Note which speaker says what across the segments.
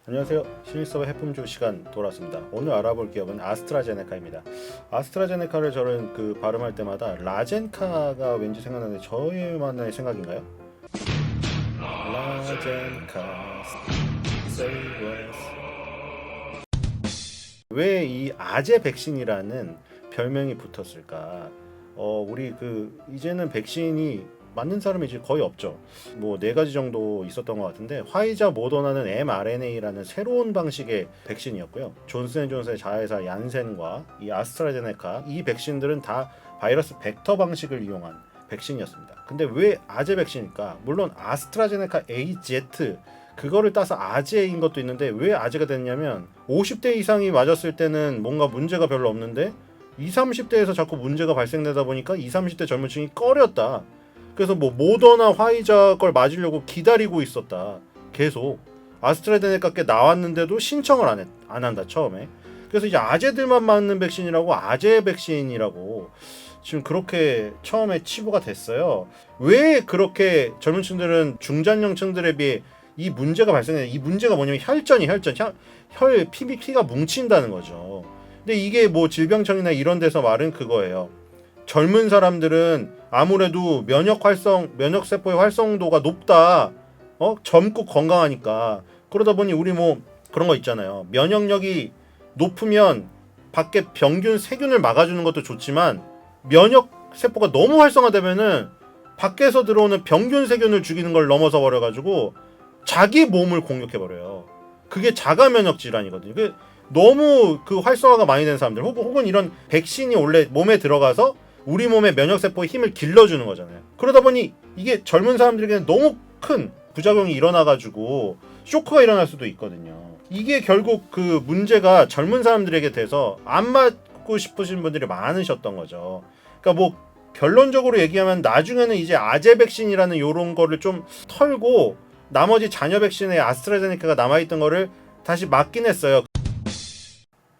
Speaker 1: 안녕하세요. 신일서버 해품조 시간 돌아왔습니다. 오늘 알아볼 기업은 아스트라제네카입니다. 아스트라제네카를 저는 발음할 때마다 라젠카가 왠지 생각나는데 저희만의 생각인가요? 라젠카 왜 이 아제 백신이라는 별명이 붙었을까? 우리 이제는 백신이 맞는 사람이 이제 거의 없죠. 뭐 네 가지 정도 있었던 것 같은데 화이자, 모더나는 mRNA라는 새로운 방식의 백신이었고요. 존슨앤존슨의 자회사 얀센과 이 아스트라제네카 이 백신들은 다 바이러스 벡터 방식을 이용한 백신이었습니다. 근데 왜 아제 백신일까? 물론 아스트라제네카 AZ 그거를 따서 아제인 것도 있는데 왜 아제가 됐냐면 50대 이상이 맞았을 때는 뭔가 문제가 별로 없는데 20, 30대에서 자꾸 문제가 발생되다 보니까 20, 30대 젊은 층이 꺼렸다. 그래서 뭐 모더나 화이자 걸 맞으려고 기다리고 있었다. 계속 아스트라제네카 게 나왔는데도 신청을 안 한다 처음에. 그래서 이제 아재들만 맞는 백신이라고 아재 백신이라고 지금 그렇게 처음에 치부가 됐어요. 왜 그렇게 젊은 층들은 중장년층들에 비해 이 문제가 발생해? 이 문제가 뭐냐면 혈 피가 뭉친다는 거죠. 근데 이게 뭐 질병청이나 이런 데서 말은 그거예요. 젊은 사람들은 아무래도 면역 세포의 활성도가 높다. 젊고 건강하니까. 그러다 보니 우리 뭐 그런 거 있잖아요. 면역력이 높으면 밖에 병균, 세균을 막아주는 것도 좋지만 면역 세포가 너무 활성화되면은 밖에서 들어오는 병균, 세균을 죽이는 걸 넘어서 버려가지고 자기 몸을 공격해버려요. 그게 자가 면역 질환이거든요. 너무 활성화가 많이 된 사람들 혹은 이런 백신이 원래 몸에 들어가서 우리 몸의 면역세포의 힘을 길러주는 거잖아요. 그러다 보니 이게 젊은 사람들에게는 너무 큰 부작용이 일어나가지고 쇼크가 일어날 수도 있거든요. 이게 결국 그 문제가 젊은 사람들에게 돼서 안 맞고 싶으신 분들이 많으셨던 거죠. 그러니까 뭐 결론적으로 얘기하면 나중에는 이제 아제 백신이라는 요런 거를 좀 털고 나머지 잔여 백신에 아스트라제네카가 남아있던 거를 다시 맞긴 했어요.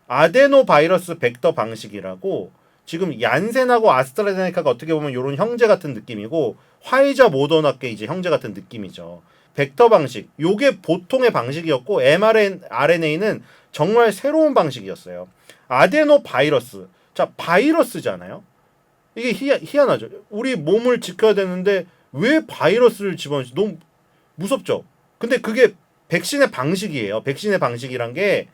Speaker 1: 아데노 바이러스 벡터 방식이라고 지금 얀센하고 아스트라제네카가 어떻게 보면 이런 형제 같은 느낌이고 화이자, 모더나께 이제 형제 같은 느낌이죠. 벡터 방식, 요게 보통의 방식이었고 mRNA는 정말 새로운 방식이었어요. 아데노 바이러스, 자 바이러스잖아요. 이게 희한하죠. 우리 몸을 지켜야 되는데 왜 바이러스를 집어넣지? 너무 무섭죠. 근데 그게 백신의 방식이에요. 백신의 방식이란 게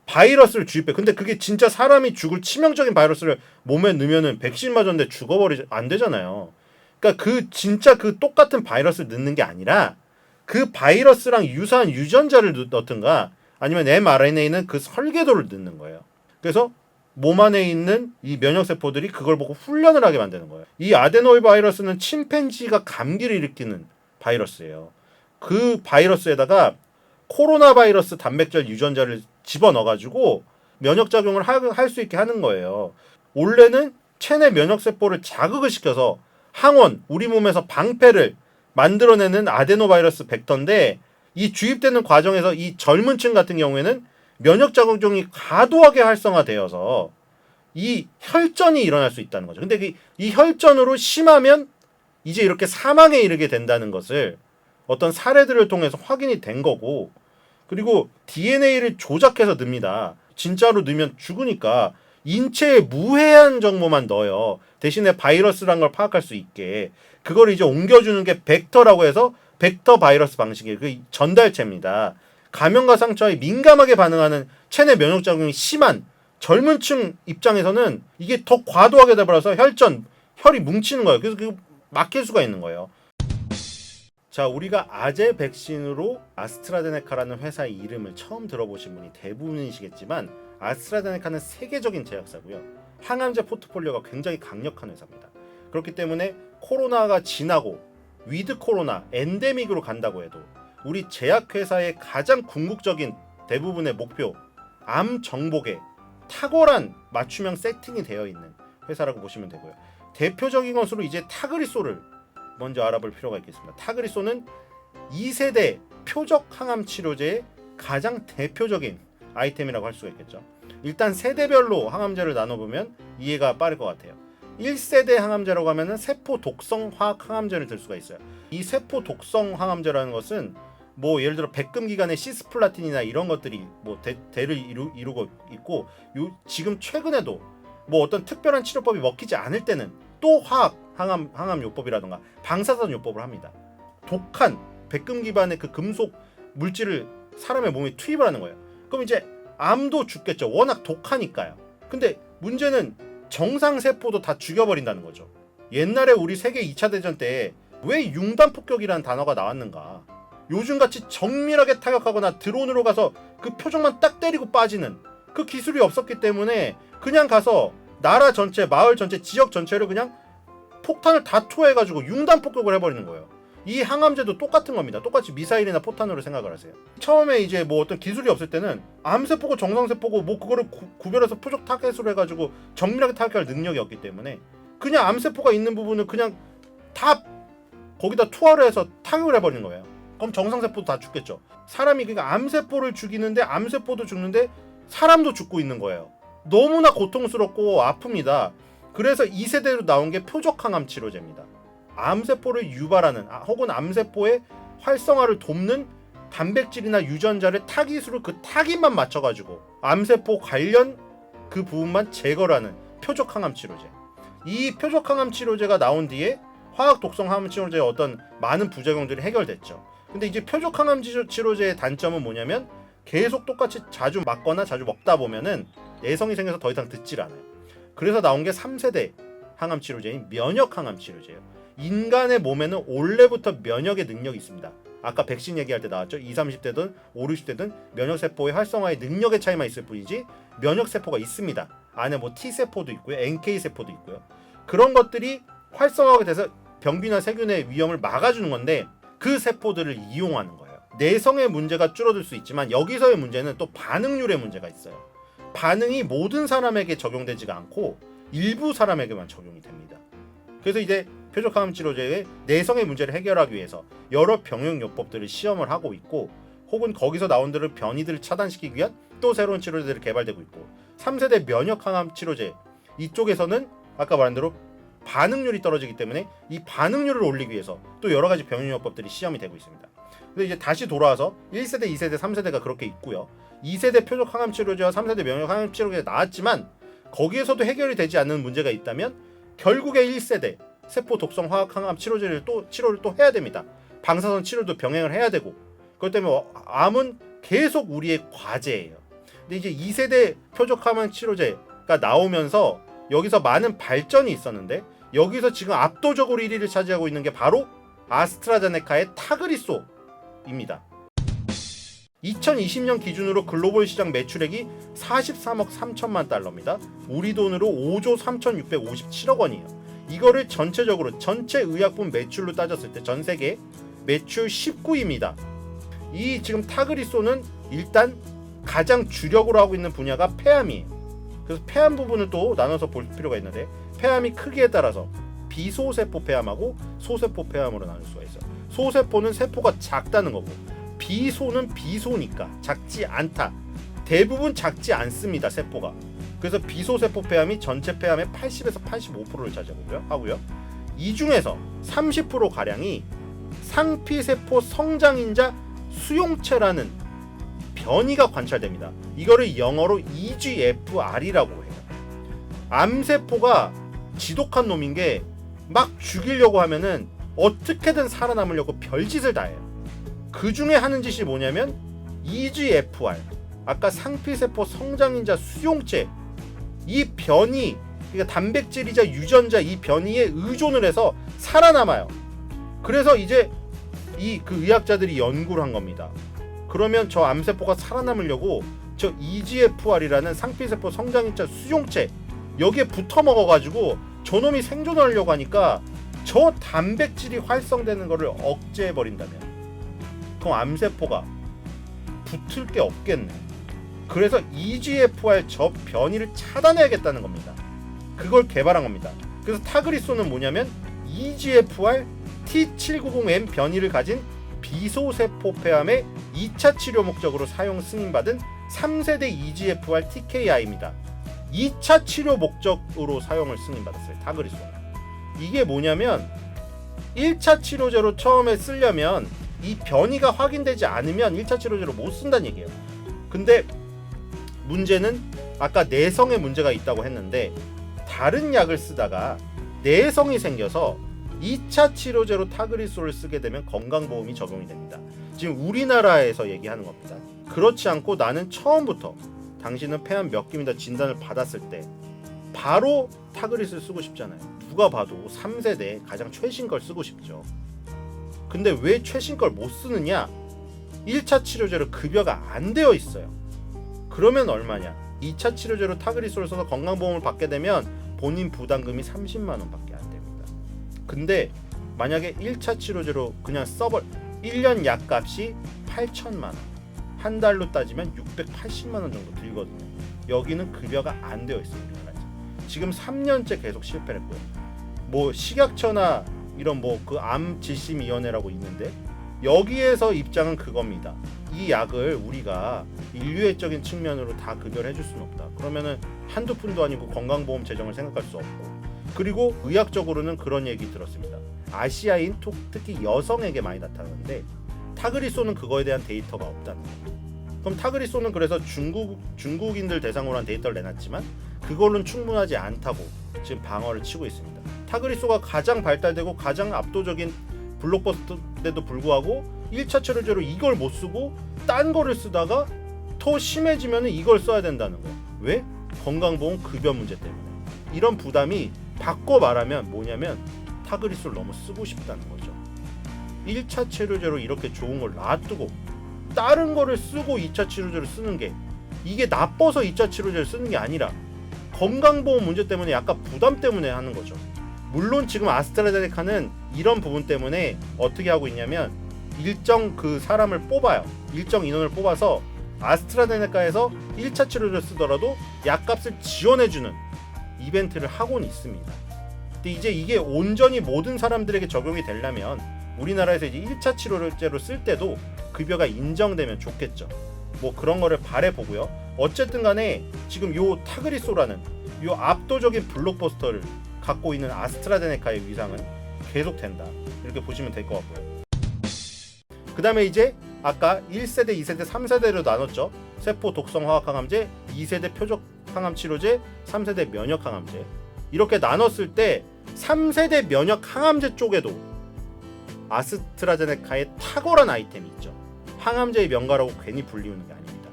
Speaker 1: 바이러스를 주입해. 근데 그게 진짜 사람이 죽을 치명적인 바이러스를 몸에 넣으면은 백신 맞았는데 죽어버리지 안 되잖아요. 그러니까 진짜 똑같은 바이러스를 넣는 게 아니라 그 바이러스랑 유사한 유전자를 넣든가 아니면 mRNA는 그 설계도를 넣는 거예요. 그래서 몸 안에 있는 이 면역세포들이 그걸 보고 훈련을 하게 만드는 거예요. 이 아데노이 바이러스는 침팬지가 감기를 일으키는 바이러스예요. 그 바이러스에다가 코로나 바이러스 단백질 유전자를 집어넣어가지고 면역작용을 할 수 있게 하는 거예요. 원래는 체내 면역세포를 자극을 시켜서 항원, 우리 몸에서 방패를 만들어내는 아데노바이러스 벡터인데 이 주입되는 과정에서 이 젊은 층 같은 경우에는 면역작용이 과도하게 활성화되어서 이 혈전이 일어날 수 있다는 거죠. 근데 이 혈전으로 심하면 이제 이렇게 사망에 이르게 된다는 것을 어떤 사례들을 통해서 확인이 된 거고, 그리고 DNA를 조작해서 넣습니다. 진짜로 넣으면 죽으니까 인체에 무해한 정보만 넣어요. 대신에 바이러스란 걸 파악할 수 있게. 그걸 이제 옮겨주는 게 벡터라고 해서 벡터 바이러스 방식이에요. 그 전달체입니다. 감염과 상처에 민감하게 반응하는 체내 면역작용이 심한 젊은 층 입장에서는 이게 더 과도하게 돼버려서 혈이 뭉치는 거예요. 그래서 막힐 수가 있는 거예요. 자, 우리가 아제 백신으로 아스트라제네카라는 회사의 이름을 처음 들어보신 분이 대부분이시겠지만 아스트라제네카는 세계적인 제약사고요. 항암제 포트폴리오가 굉장히 강력한 회사입니다. 그렇기 때문에 코로나가 지나고 위드 코로나, 엔데믹으로 간다고 해도 우리 제약회사의 가장 궁극적인 대부분의 목표, 암 정복에 탁월한 맞춤형 세팅이 되어 있는 회사라고 보시면 되고요. 대표적인 것으로 이제 타그리소를 먼저 알아볼 필요가 있겠습니다. 타그리소는 2세대 표적 항암 치료제의 가장 대표적인 아이템이라고 할 수가 있겠죠. 일단 세대별로 항암제를 나눠보면 이해가 빠를 것 같아요. 1세대 항암제라고 하면은 세포 독성 화학 항암제를 들 수가 있어요. 이 세포 독성 항암제라는 것은 뭐 예를 들어 백금 기간에 시스플라틴이나 이런 것들이 뭐 대를 이루고 있고, 지금 최근에도 뭐 어떤 특별한 치료법이 먹히지 않을 때는 또 화학 항암 요법이라든가 방사선 요법을 합니다. 독한 백금 기반의 그 금속 물질을 사람의 몸에 투입을 하는 거예요. 그럼 이제 암도 죽겠죠. 워낙 독하니까요. 근데 문제는 정상 세포도 다 죽여버린다는 거죠. 옛날에 우리 세계 2차 대전 때 왜 융단 폭격이라는 단어가 나왔는가? 요즘같이 정밀하게 타격하거나 드론으로 가서 그 표적만 딱 때리고 빠지는 그 기술이 없었기 때문에 그냥 가서 나라 전체, 마을 전체, 지역 전체를 그냥 폭탄을 다 투하해가지고 융단 폭격을 해버리는 거예요. 이 항암제도 똑같은 겁니다. 똑같이 미사일이나 포탄으로 생각을 하세요. 처음에 이제 뭐 어떤 기술이 없을 때는 암세포고 정상세포고 뭐 그거를 구별해서 표적 타겟으로 해가지고 정밀하게 타격할 능력이 없기 때문에 그냥 암세포가 있는 부분을 그냥 다 거기다 투하를 해서 타격을 해버리는 거예요. 그럼 정상세포도 다 죽겠죠. 사람이 그러니까 암세포를 죽이는데 암세포도 죽는데 사람도 죽고 있는 거예요. 너무나 고통스럽고 아픕니다. 그래서 2세대로 나온 게 표적항암 치료제입니다. 암세포를 유발하는 혹은 암세포의 활성화를 돕는 단백질이나 유전자를 타깃으로 그 타깃만 맞춰가지고 암세포 관련 그 부분만 제거를 하는 표적항암 치료제. 이 표적항암 치료제가 나온 뒤에 화학 독성 항암 치료제의 어떤 많은 부작용들이 해결됐죠. 근데 이제 표적항암 치료제의 단점은 뭐냐면 계속 똑같이 자주 맞거나 자주 먹다 보면은 내성이 생겨서 더 이상 듣질 않아요. 그래서 나온 게 3세대 항암 치료제인 면역 항암 치료제예요. 인간의 몸에는 원래부터 면역의 능력이 있습니다. 아까 백신 얘기할 때 나왔죠. 20, 30대든 50, 60대든 면역세포의 활성화의 능력의 차이만 있을 뿐이지 면역세포가 있습니다. 안에 뭐 T세포도 있고요. NK세포도 있고요. 그런 것들이 활성화가 돼서 병균이나 세균의 위험을 막아주는 건데 그 세포들을 이용하는 거예요. 내성의 문제가 줄어들 수 있지만 여기서의 문제는 또 반응률의 문제가 있어요. 반응이 모든 사람에게 적용되지가 않고 일부 사람에게만 적용이 됩니다. 그래서 이제 표적항암 치료제의 내성의 문제를 해결하기 위해서 여러 병용요법들을 시험을 하고 있고 혹은 거기서 나온 들을 변이들을 차단시키기 위한 또 새로운 치료제들이 개발되고 있고 3세대 면역항암 치료제 이쪽에서는 아까 말한 대로 반응률이 떨어지기 때문에 이 반응률을 올리기 위해서 또 여러 가지 병용요법들이 시험이 되고 있습니다. 근데 이제 다시 돌아와서 1세대, 2세대, 3세대가 그렇게 있고요. 2세대 표적항암 치료제와 3세대 면역항암 치료제가 나왔지만 거기에서도 해결이 되지 않는 문제가 있다면 결국에 1세대 세포 독성 화학 항암 치료를 또 해야 됩니다. 방사선 치료도 병행을 해야 되고 그것 때문에 암은 계속 우리의 과제예요. 근데 이제 2세대 표적항암 치료제가 나오면서 여기서 많은 발전이 있었는데 여기서 지금 압도적으로 1위를 차지하고 있는 게 바로 아스트라제네카의 타그리소입니다. 2020년 기준으로 글로벌 시장 매출액이 43억 3천만 달러입니다. 우리 돈으로 5조 3,657억 원이에요. 이거를 전체적으로 전체 의약품 매출로 따졌을 때 전 세계 매출 19위입니다. 이 지금 타그리소는 일단 가장 주력으로 하고 있는 분야가 폐암이에요. 그래서 폐암 부분을 또 나눠서 볼 필요가 있는데 폐암이 크기에 따라서 비소세포 폐암하고 소세포 폐암으로 나눌 수가 있어요. 소세포는 세포가 작다는 거고 비소는 비소니까 작지 않다. 대부분 작지 않습니다. 세포가. 그래서 비소세포 폐암이 전체 폐암의 80에서 85%를 차지하고요. 이 중에서 30%가량이 상피세포 성장인자 수용체라는 변이가 관찰됩니다. 이거를 영어로 EGFR이라고 해요. 암세포가 지독한 놈인 게 막 죽이려고 하면은 어떻게든 살아남으려고 별짓을 다 해요. 그 중에 하는 짓이 뭐냐면 EGFR, 아까 상피세포 성장인자 수용체, 이 변이, 그러니까 단백질이자 유전자 이 변이에 의존을 해서 살아남아요. 그래서 이제 그 의학자들이 연구를 한 겁니다. 그러면 저 암세포가 살아남으려고 저 EGFR이라는 상피세포 성장인자 수용체 여기에 붙어 먹어가지고 저놈이 생존하려고 하니까 저 단백질이 활성되는 거를 억제해버린다면 그럼 암세포가 붙을 게 없겠네. 그래서 EGFR 저 변이를 차단해야겠다는 겁니다. 그걸 개발한 겁니다. 그래서 타그리소는 뭐냐면 EGFR T790M 변이를 가진 비소세포 폐암의 2차 치료 목적으로 사용 승인받은 3세대 EGFR TKI입니다. 2차 치료 목적으로 사용을 승인받았어요. 타그리소는. 이게 뭐냐면 1차 치료제로 처음에 쓰려면 이 변이가 확인되지 않으면 1차 치료제로 못 쓴다는 얘기예요. 근데 문제는 아까 내성에 문제가 있다고 했는데 다른 약을 쓰다가 내성이 생겨서 2차 치료제로 타그리소를 쓰게 되면 건강보험이 적용이 됩니다. 지금 우리나라에서 얘기하는 겁니다. 그렇지 않고 나는 처음부터 당신은 폐암 몇 기입니다 진단을 받았을 때 바로 타그리소를 쓰고 싶잖아요. 누가 봐도 3세대 가장 최신 걸 쓰고 싶죠. 근데 왜 최신 걸 못 쓰느냐? 1차 치료제로 급여가 안 되어 있어요. 그러면 얼마냐? 2차 치료제로 타그리소를 써서 건강보험을 받게 되면 본인 부담금이 30만 원밖에 안 됩니다. 근데 만약에 1차 치료제로 그냥 써버 1년 약값이 8천만 원, 한 달로 따지면 680만 원 정도 들거든요. 여기는 급여가 안 되어 있습니다. 지금 3년째 계속 실패를 했고요. 뭐 식약처나 이런 뭐 그 암질심위원회라고 있는데 여기에서 입장은 그겁니다. 이 약을 우리가 인류애적인 측면으로 다 급여를 해줄 수는 없다. 그러면은 한두 푼도 아니고 건강보험 재정을 생각할 수 없고, 그리고 의학적으로는 그런 얘기 들었습니다. 아시아인 특히 여성에게 많이 나타나는데 타그리소는 그거에 대한 데이터가 없다는 거예요. 그럼 타그리소는 그래서 중국인들 대상으로 한 데이터를 내놨지만 그걸로는 충분하지 않다고 지금 방어를 치고 있습니다. 타그리소가 가장 발달되고 가장 압도적인 블록버스터인데도 불구하고 1차 치료제로 이걸 못 쓰고 딴 거를 쓰다가 더 심해지면 이걸 써야 된다는 거예요. 왜? 건강보험 급여 문제 때문에. 이런 부담이 바꿔 말하면 뭐냐면 타그리소를 너무 쓰고 싶다는 거죠. 1차 치료제로 이렇게 좋은 걸 놔두고 다른 거를 쓰고 2차 치료제를 쓰는 게 이게 나빠서 2차 치료제를 쓰는 게 아니라 건강보험 문제 때문에 약간 부담 때문에 하는 거죠. 물론 지금 아스트라제네카는 이런 부분 때문에 어떻게 하고 있냐면 일정 그 사람을 뽑아요. 일정 인원을 뽑아서 아스트라제네카에서 1차 치료제를 쓰더라도 약값을 지원해주는 이벤트를 하고는 있습니다. 근데 이제 이게 온전히 모든 사람들에게 적용이 되려면 우리나라에서 이제 1차 치료제로 쓸 때도 급여가 인정되면 좋겠죠. 뭐 그런 거를 바라보고요. 어쨌든 간에 지금 요 타그리소라는 요 압도적인 블록버스터를 갖고 있는 아스트라제네카의 위상은 계속된다. 이렇게 보시면 될 것 같고요. 그 다음에 이제 아까 1세대, 2세대, 3세대로 나눴죠. 세포 독성 화학 항암제, 2세대 표적 항암 치료제, 3세대 면역 항암제. 이렇게 나눴을 때 3세대 면역 항암제 쪽에도 아스트라제네카의 탁월한 아이템이 있죠. 항암제의 명가라고 괜히 불리우는 게 아닙니다.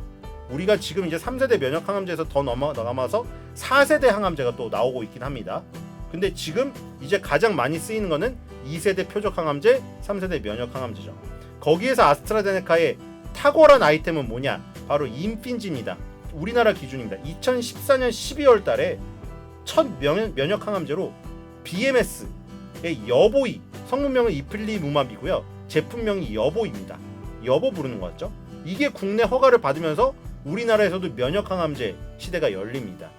Speaker 1: 우리가 지금 이제 3세대 면역 항암제에서 더 넘어가서 4세대 항암제가 또 나오고 있긴 합니다. 근데 지금 이제 가장 많이 쓰이는 거는 2세대 표적 항암제, 3세대 면역 항암제죠. 거기에서 아스트라제네카의 탁월한 아이템은 뭐냐? 바로 인핀지입니다. 우리나라 기준입니다. 2014년 12월 달에 첫 면역 항암제로 BMS의 여보이, 성분명은 이필리무맙이고요. 제품명이 여보입니다. 여보 부르는 거 같죠? 이게 국내 허가를 받으면서 우리나라에서도 면역 항암제 시대가 열립니다.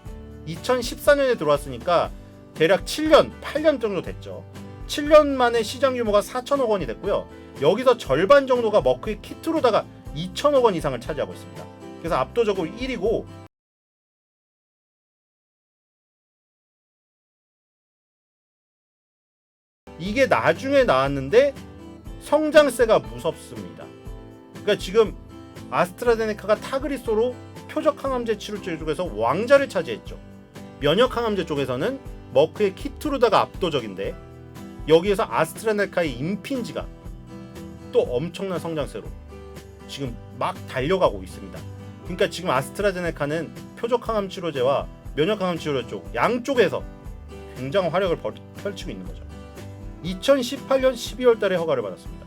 Speaker 1: 2014년에 들어왔으니까 대략 7년, 8년 정도 됐죠. 7년 만에 시장 규모가 4천억 원이 됐고요. 여기서 절반 정도가 머크의 키트로다가 2천억 원 이상을 차지하고 있습니다. 그래서 압도적으로 1위고, 이게 나중에 나왔는데 성장세가 무섭습니다. 그러니까 지금 아스트라제네카가 타그리소로 표적 항암제 치료제 쪽에서 왕자를 차지했죠. 면역 항암제 쪽에서는 머크의 키트루다가 압도적인데 여기에서 아스트라제네카의 임핀지가 또 엄청난 성장세로 지금 막 달려가고 있습니다. 그러니까 지금 아스트라제네카는 표적 항암 치료제와 면역 항암 치료제 쪽 양쪽에서 굉장한 활약을 펼치고 있는 거죠. 2018년 12월 달에 허가를 받았습니다.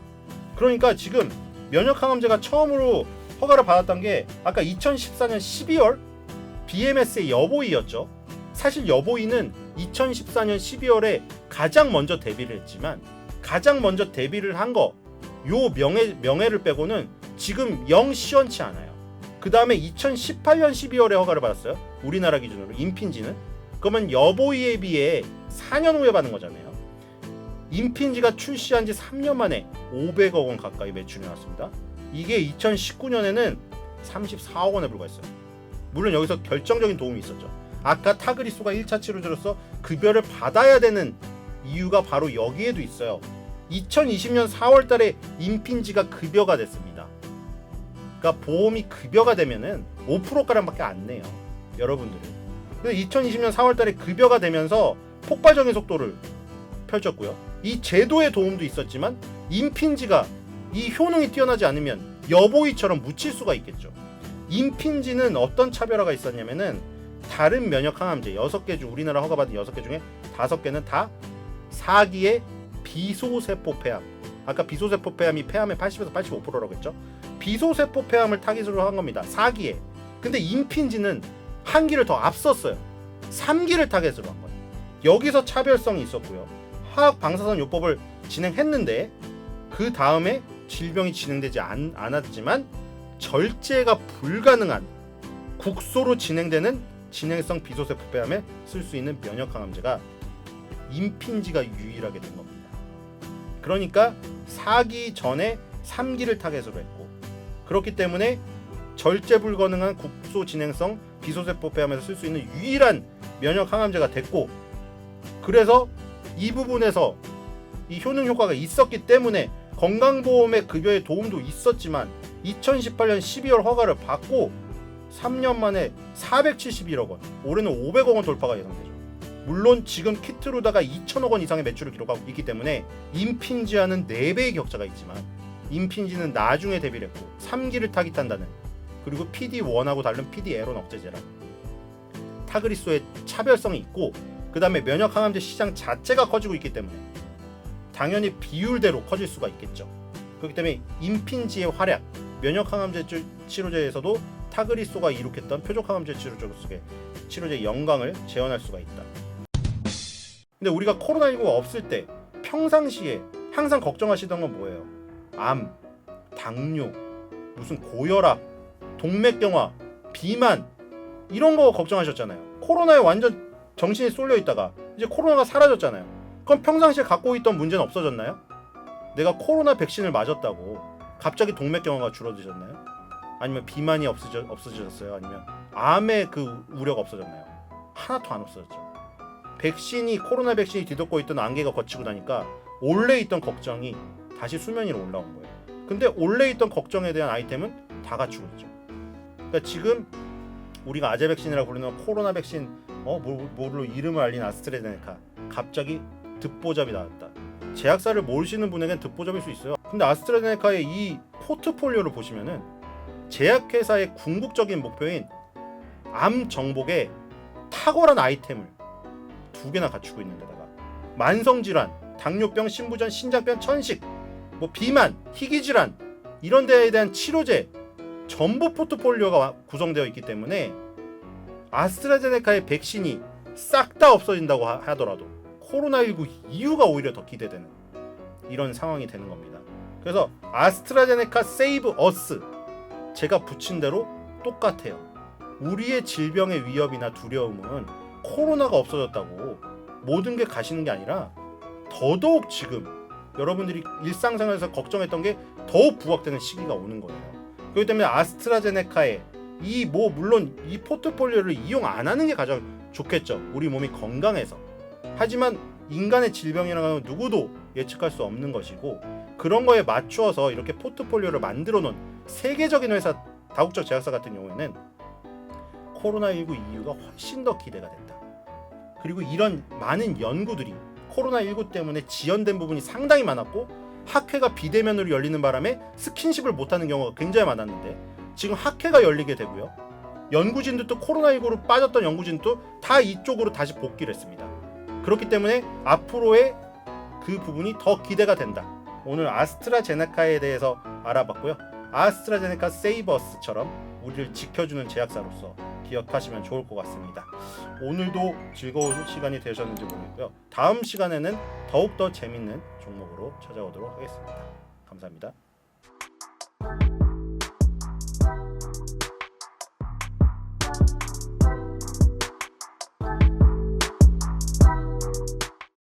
Speaker 1: 그러니까 지금 면역 항암제가 처음으로 허가를 받았던 게 아까 2014년 12월 BMS의 여보이였죠. 사실 여보이는 2014년 12월에 가장 먼저 데뷔를 했지만 가장 먼저 데뷔를 한 거 요 명예를 빼고는 지금 영 시원치 않아요. 그 다음에 2018년 12월에 허가를 받았어요. 우리나라 기준으로 임핀지는. 그러면 여보이에 비해 4년 후에 받은 거잖아요. 임핀지가 출시한 지 3년 만에 500억 원 가까이 매출이 나왔습니다. 이게 2019년에는 34억 원에 불과했어요. 물론 여기서 결정적인 도움이 있었죠. 아까 타그리소가 1차 치료제로서 급여를 받아야 되는 이유가 바로 여기에도 있어요. 2020년 4월 달에 임핀지가 급여가 됐습니다. 그러니까 보험이 급여가 되면은 5%가량밖에 안 내요. 여러분들은. 그래서 2020년 4월 달에 급여가 되면서 폭발적인 속도를 펼쳤고요. 이 제도의 도움도 있었지만 임핀지가 이 효능이 뛰어나지 않으면 여보이처럼 묻힐 수가 있겠죠. 임핀지는 어떤 차별화가 있었냐면은 다른 면역 항암제 6개 중 우리나라 허가받은 6개 중에 5개는 다 4기의 비소세포 폐암. 아까 비소세포 폐암이 폐암의 80에서 85%라고 했죠. 비소세포 폐암을 타깃으로 한 겁니다. 4기에. 근데 임핀지는 한 기를 더 앞섰어요. 3기를 타깃으로 한 거예요. 여기서 차별성이 있었고요. 화학 방사선 요법을 진행했는데 그 다음에 질병이 진행되지 않았지만 절제가 불가능한 국소로 진행되는 진행성 비소세포 폐암에 쓸 수 있는 면역 항암제가 임핀지가 유일하게 된 겁니다. 그러니까 4기 전에 3기를 타겟으로 했고, 그렇기 때문에 절제 불가능한 국소 진행성 비소세포 폐암에서 쓸 수 있는 유일한 면역 항암제가 됐고, 그래서 이 부분에서 이 효능 효과가 있었기 때문에 건강보험의 급여에 도움도 있었지만 2018년 12월 허가를 받고 3년 만에 471억 원, 올해는 500억 원 돌파가 예상되죠. 물론 지금 키트루다가 2천억 원 이상의 매출을 기록하고 있기 때문에 임핀지와는 4배의 격차가 있지만 임핀지는 나중에 데뷔를 했고 3기를 타깃한다는, 그리고 PD1하고 다른 PD-L1 억제제랑 타그리소의 차별성이 있고, 그 다음에 면역 항암제 시장 자체가 커지고 있기 때문에 당연히 비율대로 커질 수가 있겠죠. 그렇기 때문에 임핀지의 활약, 면역 항암제 치료제에서도 타그리소가 이룩했던 표적 항암제 치료제 속에 치료제의 영광을 재현할 수가 있다. 근데 우리가 코로나19가 없을 때 평상시에 항상 걱정하시던 건 뭐예요? 암, 당뇨, 무슨 고혈압, 동맥경화, 비만, 이런 거 걱정하셨잖아요. 코로나에 완전 정신이 쏠려 있다가 이제 코로나가 사라졌잖아요. 그럼 평상시에 갖고 있던 문제는 없어졌나요? 내가 코로나 백신을 맞았다고 갑자기 동맥경화가 줄어드셨나요? 아니면 비만이 없어졌어요? 아니면 암의 그 우려가 없어졌나요? 하나도 안 없어졌죠. 코로나 백신이 뒤덮고 있던 안개가 거치고 나니까 원래 있던 걱정이 다시 수면 위로 올라온 거예요. 근데 원래 있던 걱정에 대한 아이템은 다 갖추고 있죠. 그러니까 지금 우리가 아재 백신이라고 부르는 코로나 백신, 뭘로 이름을 알린 아스트라제네카, 갑자기 듣보잡이 나왔다. 제약사를 모르시는 분에겐 듣보잡일 수 있어요. 근데 아스트라제네카의 이 포트폴리오를 보시면은 제약회사의 궁극적인 목표인 암 정복에 탁월한 아이템을 2개나 갖추고 있는 데다가 만성질환, 당뇨병, 신부전, 신장병, 천식, 비만, 희귀질환, 이런 데에 대한 치료제 전부 포트폴리오가 구성되어 있기 때문에 아스트라제네카의 백신이 싹 다 없어진다고 하더라도 코로나19 이후가 오히려 더 기대되는 이런 상황이 되는 겁니다. 그래서 아스트라제네카 세이브 어스, 제가 붙인 대로 똑같아요. 우리의 질병의 위협이나 두려움은 코로나가 없어졌다고 모든 게 가시는 게 아니라 더더욱 지금 여러분들이 일상생활에서 걱정했던 게 더욱 부각되는 시기가 오는 거예요. 그렇기 때문에 아스트라제네카의 물론 이 포트폴리오를 이용 안 하는 게 가장 좋겠죠. 우리 몸이 건강해서. 하지만 인간의 질병이라는 건 누구도 예측할 수 없는 것이고, 그런 거에 맞추어서 이렇게 포트폴리오를 만들어 놓은 세계적인 회사, 다국적 제약사 같은 경우에는 코로나19 이후가 훨씬 더 기대가 된다. 그리고 이런 많은 연구들이 코로나19 때문에 지연된 부분이 상당히 많았고, 학회가 비대면으로 열리는 바람에 스킨십을 못하는 경우가 굉장히 많았는데 지금 학회가 열리게 되고요. 연구진들도 코로나19로 빠졌던 연구진도 다 이쪽으로 다시 복귀를 했습니다. 그렇기 때문에 앞으로의 그 부분이 더 기대가 된다. 오늘 아스트라제네카에 대해서 알아봤고요. 아스트라제네카 세이버스처럼 우리를 지켜주는 제약사로서 기억하시면 좋을 것 같습니다. 오늘도 즐거운 시간이 되셨는지 모르겠고요. 다음 시간에는 더욱더 재밌는 종목으로 찾아오도록 하겠습니다. 감사합니다.